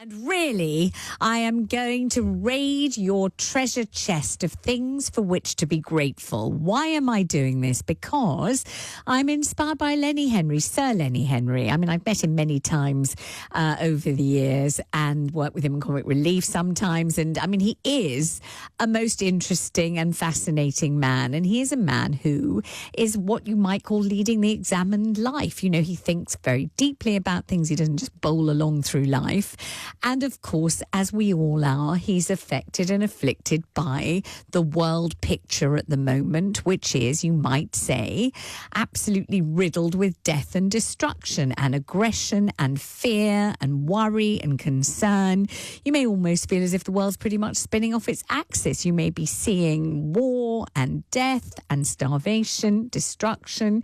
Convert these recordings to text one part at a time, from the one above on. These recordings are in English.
And really, I am going to raid your treasure chest of things for which to be grateful. Why am I doing this? Because I'm inspired by Lenny Henry, Sir Lenny Henry. I mean, I've met him many times over the years and worked with him in Comic Relief sometimes. And I mean, he is a most interesting and fascinating man. And he is a man who is what you might call leading the examined life. You know, he thinks very deeply about things. He doesn't just bowl along through life. And of course, as we all are, he's affected and afflicted by the world picture at the moment, which is, you might say, absolutely riddled with death and destruction and aggression and fear and worry and concern. You may almost feel as if the world's pretty much spinning off its axis. You may be seeing war and death and starvation, destruction,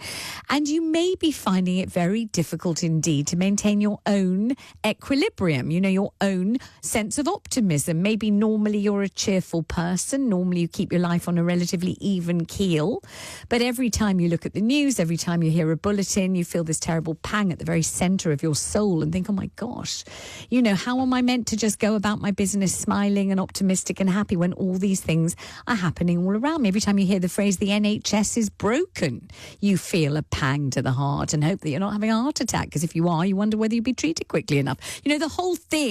and you may be finding it very difficult indeed to maintain your own equilibrium. You know, your own sense of optimism. Maybe normally you're a cheerful person. Normally you keep your life on a relatively even keel. But every time you look at the news, every time you hear a bulletin, you feel this terrible pang at the very centre of your soul and think, oh my gosh, you know, how am I meant to just go about my business smiling and optimistic and happy when all these things are happening all around me? Every time you hear the phrase, the NHS is broken, you feel a pang to the heart and hope that you're not having a heart attack. Because if you are, you wonder whether you'd be treated quickly enough. You know, the whole thing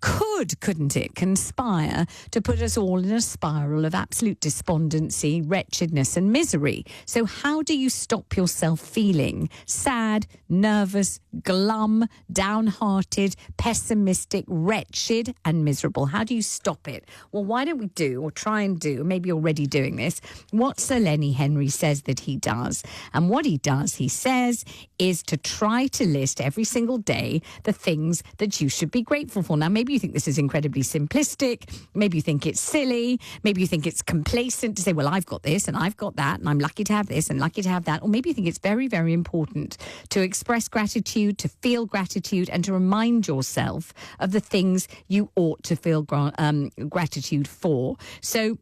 couldn't it, conspire to put us all in a spiral of absolute despondency, wretchedness and misery. So how do you stop yourself feeling sad, nervous, glum, downhearted, pessimistic, wretched and miserable? How do you stop it? Well, why don't we do, or try and do, maybe you're already doing this, what Sir Lenny Henry says that he does. And what he does, he says, is to try to list every single day the things that you should be grateful for. Now, maybe you think this is incredibly simplistic. Maybe you think it's silly. Maybe you think it's complacent to say, well, I've got this and I've got that and I'm lucky to have this and lucky to have that. Or maybe you think it's very, very important to express gratitude, to feel gratitude and to remind yourself of the things you ought to feel gratitude for. So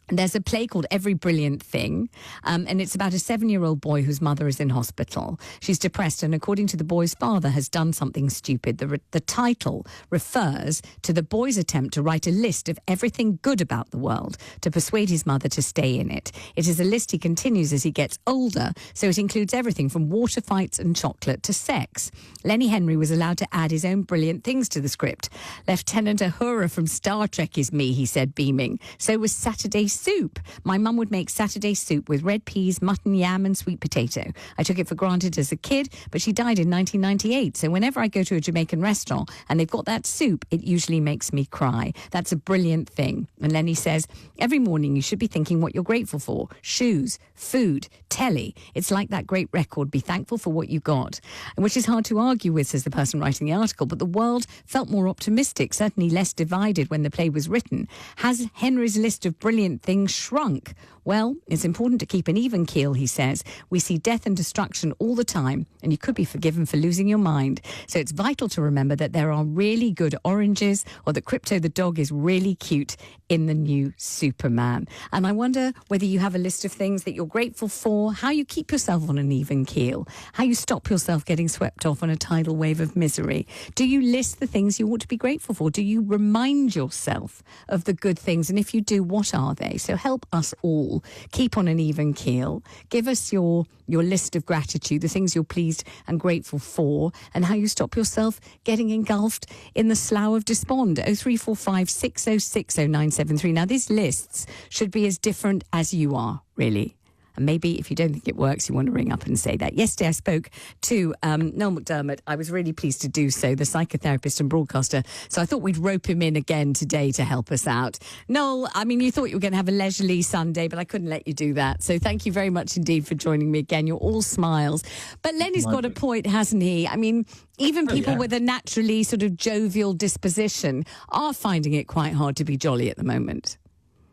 there's a play called Every Brilliant Thing, and it's about a 7-year-old boy whose mother is in hospital. She's depressed, and according to the boy's father, has done something stupid. The title refers to the boy's attempt to write a list of everything good about the world to persuade his mother to stay in it. It is a list he continues as he gets older, so it includes everything from water fights and chocolate to sex. Lenny Henry was allowed to add his own brilliant things to the script. Lieutenant Uhura from Star Trek is me, he said, beaming. So was Saturday soup. My mum would make Saturday soup with red peas, mutton, yam and sweet potato. I took it for granted as a kid, but she died in 1998. So whenever I go to a Jamaican restaurant and they've got that soup, it usually makes me cry. That's a brilliant thing. And Lenny says, every morning you should be thinking what you're grateful for. Shoes, food, telly. It's like that great record. Be thankful for what you got. And which is hard to argue with, says the person writing the article, but the world felt more optimistic, certainly less divided when the play was written. Has Henry's list of brilliant things shrunk? Well, it's important to keep an even keel, he says. We see death and destruction all the time, and you could be forgiven for losing your mind. So it's vital to remember that there are really good oranges, or that Crypto the dog is really cute in the new Superman. And I wonder whether you have a list of things that you're grateful for, how you keep yourself on an even keel, how you stop yourself getting swept off on a tidal wave of misery. Do you list the things you ought to be grateful for? Do you remind yourself of the good things? And if you do, what are they? So help us all keep on an even keel. Give us your list of gratitude, the things you're pleased and grateful for, and how you stop yourself getting engulfed in the slough of despond. 0345 606 0973. Now, these lists should be as different as you are, really. And maybe if you don't think it works, you want to ring up and say that. Yesterday I spoke to Noel McDermott. I was really pleased to do so, the psychotherapist and broadcaster. So I thought we'd rope him in again today to help us out. Noel, I mean, you thought you were going to have a leisurely Sunday, but I couldn't let you do that. So thank you very much indeed for joining me again. You're all smiles. But Lenny's got a point, hasn't he? I mean, even people with a naturally sort of jovial disposition are finding it quite hard to be jolly at the moment.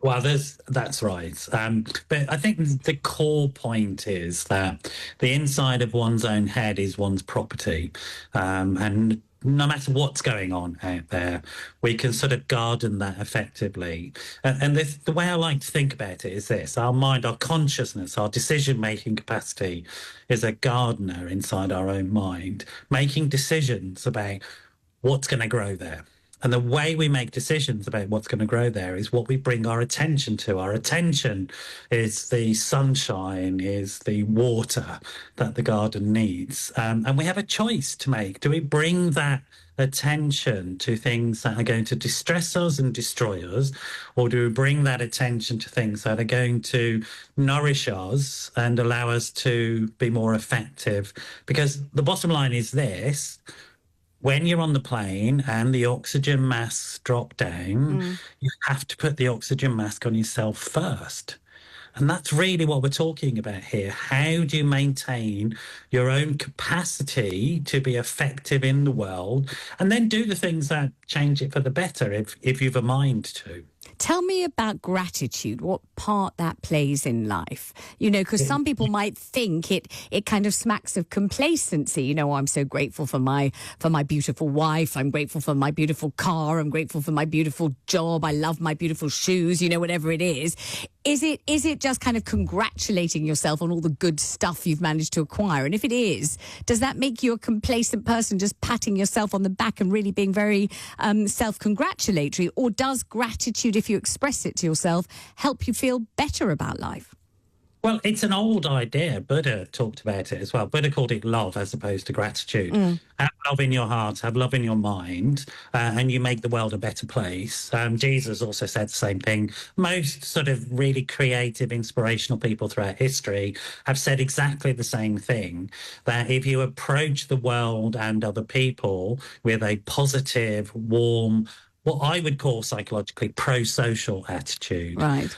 Well, that's right. But I think the core point is that the inside of one's own head is one's property. And no matter what's going on out there, we can sort of garden that effectively. And the way I like to think about it is this: our mind, our consciousness, our decision-making capacity is a gardener inside our own mind, making decisions about what's going to grow there. And the way we make decisions about what's going to grow there is what we bring our attention to. Our attention is the sunshine, is the water that the garden needs. And we have a choice to make. Do we bring that attention to things that are going to distress us and destroy us, or do we bring that attention to things that are going to nourish us and allow us to be more effective? Because the bottom line is this: when you're on the plane and the oxygen masks drop down, you have to put the oxygen mask on yourself first. And that's really what we're talking about here. How do you maintain your own capacity to be effective in the world, and then do the things that change it for the better if you've a mind to? Tell me about gratitude, what part that plays in life. You know, because some people might think it kind of smacks of complacency. You know, I'm so grateful for my beautiful wife. I'm grateful for my beautiful car. I'm grateful for my beautiful job. I love my beautiful shoes, you know, whatever it is. Is it just kind of congratulating yourself on all the good stuff you've managed to acquire? And if it is, does that make you a complacent person, just patting yourself on the back and really being very self-congratulatory? Or does gratitude, if you express it to yourself, help you feel better about life? Well, it's an old idea. Buddha talked about it as well. Buddha called it love as opposed to gratitude. Have love in your heart, have love in your mind, and you make the world a better place. Jesus also said the same thing. Most sort of really creative, inspirational people throughout history have said exactly the same thing, that if you approach the world and other people with a positive, warm, what I would call psychologically pro-social attitude, right,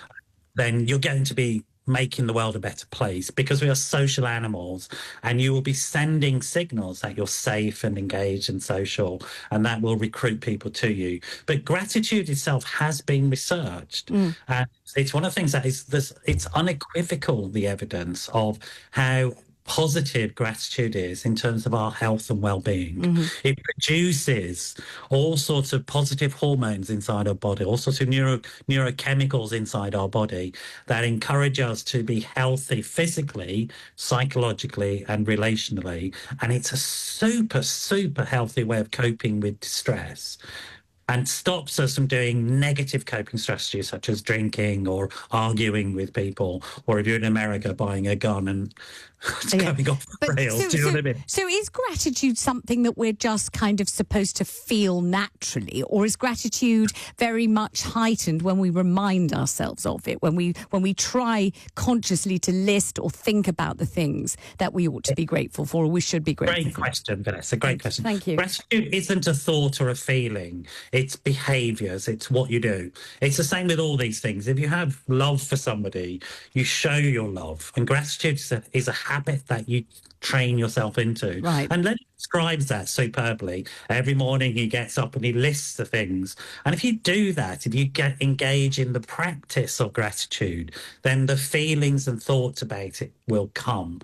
then you're going to be making the world a better place, because we are social animals, and you will be sending signals that you're safe and engaged and social, and that will recruit people to you. But gratitude itself has been researched, and it's one of the things that is this, it's unequivocal, the evidence of how positive gratitude is in terms of our health and well-being. It produces all sorts of positive hormones inside our body, all sorts of neurochemicals inside our body that encourage us to be healthy physically, psychologically, and relationally. And it's a super healthy way of coping with distress, and stops us from doing negative coping strategies such as drinking or arguing with people, or if you're in America, buying a gun and going off the rails. Do you know what I mean? So is gratitude something that we're just kind of supposed to feel naturally, or is gratitude very much heightened when we remind ourselves of it, when we try consciously to list or think about the things that we ought to be grateful for, or we should be grateful for? Great question, Vanessa. Great question. Thank you. Gratitude isn't a thought or a feeling. It's behaviours. It's what you do. It's the same with all these things. If you have love for somebody, you show your love. And gratitude is a habit that you train yourself into. Right. And Lenny describes that superbly. Every morning he gets up and he lists the things. And if you do that, if you engage in the practice of gratitude, then the feelings and thoughts about it will come.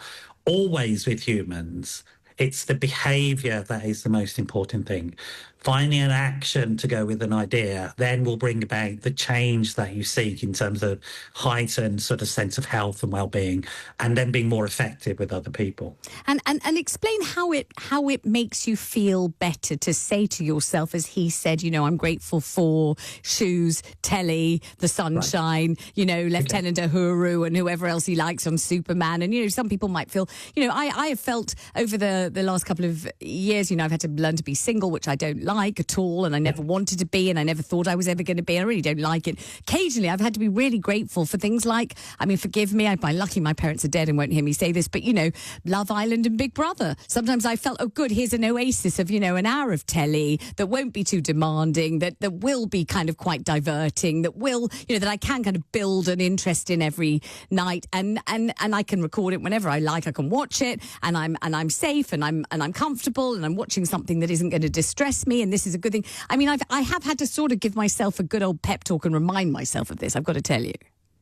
Always with humans, it's the behaviour that is the most important thing. Finding an action to go with an idea then will bring about the change that you seek in terms of heightened sort of sense of health and well-being, and then being more effective with other people. And explain how it makes you feel better to say to yourself, as he said, you know, I'm grateful for shoes, telly, the sunshine, right, you know, Lieutenant Uhuru and whoever else he likes on Superman. And, you know, some people might feel, you know, I have felt over the last couple of years, you know, I've had to learn to be single, which I don't like at all, and I never wanted to be, and I never thought I was ever going to be. I really don't like it. Occasionally I've had to be really grateful for things like, I mean, forgive me, lucky my parents are dead and won't hear me say this, but, you know, Love Island and Big Brother. Sometimes I felt, oh good, here's an oasis of, you know, an hour of telly that won't be too demanding, that will be kind of quite diverting, that will, you know, that I can kind of build an interest in every night, and I can record it whenever I like. I can watch it, and I'm safe, and I'm comfortable, and I'm watching something that isn't going to distress me, and this is a good thing. I mean, I have had to sort of give myself a good old pep talk and remind myself of this, I've got to tell you.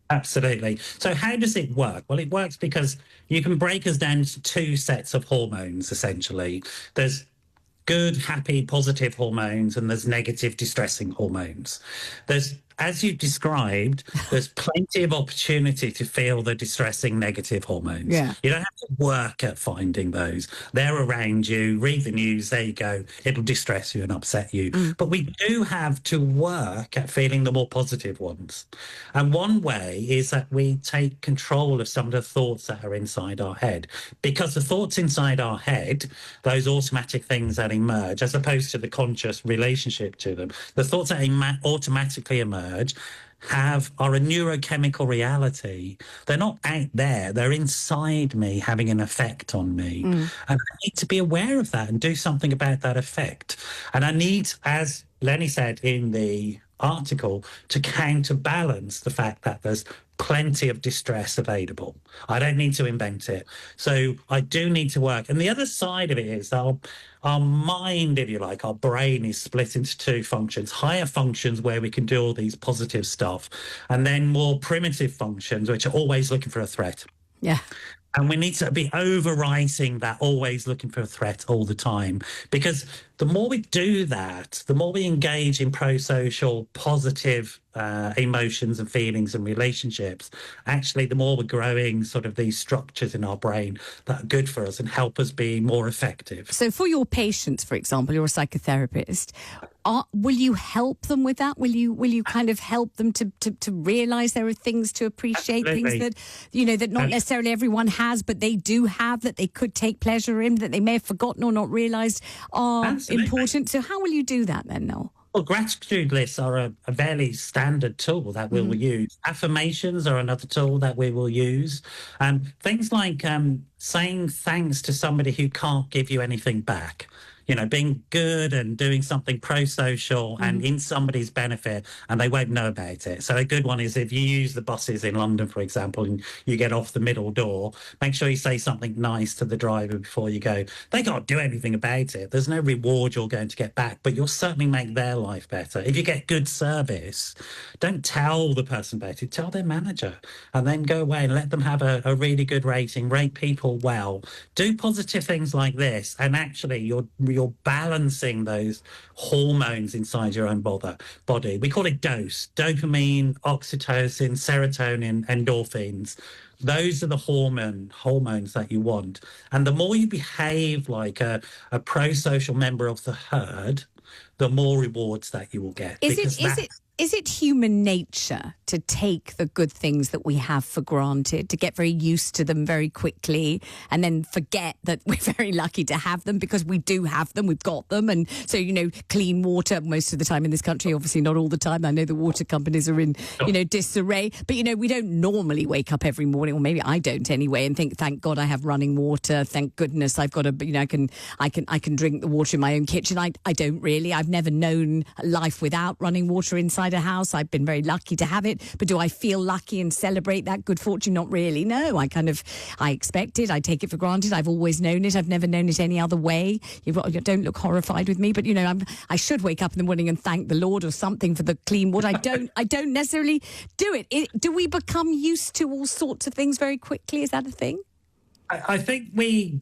Absolutely. So how does it work? Well, it works because you can break us down to two sets of hormones, essentially. There's good, happy, positive hormones, and there's negative, distressing hormones. There's as you described, there's plenty of opportunity to feel the distressing negative hormones. Yeah. You don't have to work at finding those. They're around you. Read the news. There you go. It'll distress you and upset you. But we do have to work at feeling the more positive ones. And one way is that we take control of some of the thoughts that are inside our head, because the thoughts inside our head, those automatic things that emerge, as opposed to the conscious relationship to them, the thoughts that automatically emerge are a neurochemical reality. They're not out there, they're inside me, having an effect on me. And I need to be aware of that and do something about that effect. And I need, as Lenny said in the article, to counterbalance the fact that there's plenty of distress available. I don't need to invent it. So I do need to work. And the other side of it is our mind, if you like, our brain is split into two functions: higher functions where we can do all these positive stuff, and then more primitive functions, which are always looking for a threat. Yeah. And we need to be overwriting that, always looking for a threat all the time. Because the more we do that, the more we engage in pro-social, positive emotions and feelings and relationships, actually, the more we're growing sort of these structures in our brain that are good for us and help us be more effective. So for your patients, for example, you're a psychotherapist, will you help them with that? Will you kind of help them to realise there are things to appreciate, Absolutely. things that, that not necessarily everyone has, but they do have, that they could take pleasure in, that they may have forgotten or not realised are Absolutely. important? So how will you do that then, Noel? Well, gratitude lists are a fairly standard tool that we will use. Affirmations are another tool that we will use. Things like saying thanks to somebody who can't give you anything back. Being good and doing something pro-social and in somebody's benefit, and they won't know about it. So a good one is, if you use the buses in London, for example, and you get off the middle door, make sure you say something nice to the driver before you go. They can't do anything about it. There's no reward you're going to get back, but you'll certainly make their life better. If you get good service, don't tell the person about it, tell their manager, and then go away and let them have a really good rating, rate people well. Do positive things like this, and actually you're balancing those hormones inside your own body. We call it dose: dopamine, oxytocin, serotonin, endorphins. Those are the hormones that you want. And the more you behave like a pro-social member of the herd, the more rewards that you will get. Is it human nature to take the good things that we have for granted, to get very used to them very quickly, and then forget that we're very lucky to have them, because we do have them, we've got them? And so, clean water most of the time in this country, obviously not all the time. I know the water companies are in, disarray. But, we don't normally wake up every morning, or maybe I don't anyway, and think, thank God I have running water. Thank goodness I've got I can drink the water in my own kitchen. I don't really. I've never known a life without running water inside a house. I've been very lucky to have it, but do I feel lucky and celebrate that good fortune? Not really. No, I expect it. I take it for granted. I've always known it. I've never known it any other way. You don't look horrified with me, but I should wake up in the morning and thank the Lord or something for the clean water. I don't necessarily do it. Do we become used to all sorts of things very quickly? Is that a thing? I think we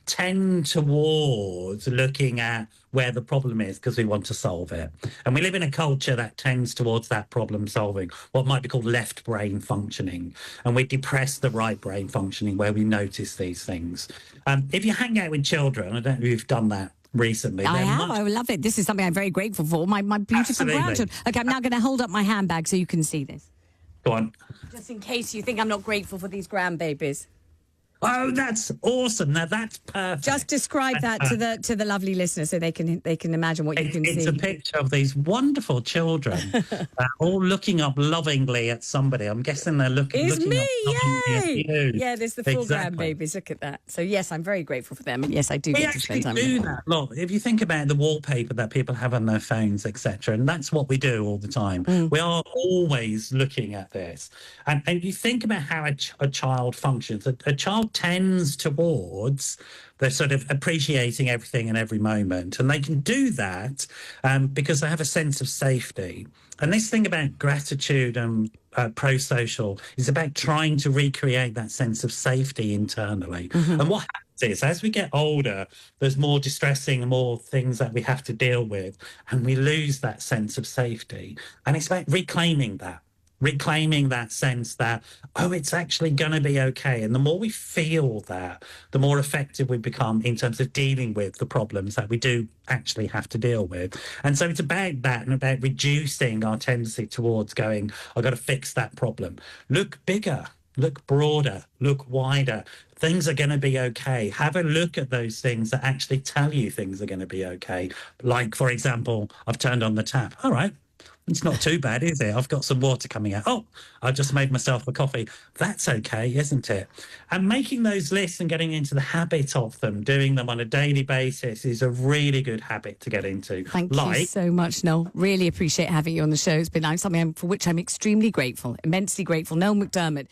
tend towards looking at where the problem is because we want to solve it. And we live in a culture that tends towards that problem solving, what might be called left brain functioning. And we depress the right brain functioning, where we notice these things. If you hang out with children, I don't know if you've done that recently. I have. I love it. This is something I'm very grateful for. My beautiful Absolutely. grandchildren. Okay, I'm now going to hold up my handbag so you can see this. Go on. Just in case you think I'm not grateful for these grandbabies. Oh, that's awesome! Now that's perfect. Just describe that to the lovely listeners so they can imagine what you can see. It's a picture of these wonderful children all looking up lovingly at somebody. I'm guessing they're looking. It's me, up lovingly at you. Yeah, there's the full Exactly. grandbabies. Look at that. So yes, I'm very grateful for them, and yes, I do We get to actually spend time with do them. that. Look, if you think about the wallpaper that people have on their phones, etc., and that's what we do all the time. We are always looking at this. And if you think about how a child functions, a child tends towards the sort of appreciating everything and every moment. And they can do that because they have a sense of safety. And this thing about gratitude and pro-social is about trying to recreate that sense of safety internally. And what happens is, as we get older, there's more distressing, more things that we have to deal with, and we lose that sense of safety. And it's about reclaiming that sense that, oh, it's actually going to be okay. And the more we feel that, the more effective we become in terms of dealing with the problems that we do actually have to deal with. And so it's about that and about reducing our tendency towards going, I've got to fix that problem. Look bigger, look broader, look wider. Things are going to be okay. Have a look at those things that actually tell you things are going to be okay. Like, for example, I've turned on the tap. All right. It's not too bad, is it? I've got some water coming out. Oh, I just made myself a coffee. That's okay, isn't it? And making those lists and getting into the habit of them, doing them on a daily basis, is a really good habit to get into. Thank you so much, Noel. Really appreciate having you on the show. It's been something for which I'm extremely grateful, immensely grateful. Noel McDermott.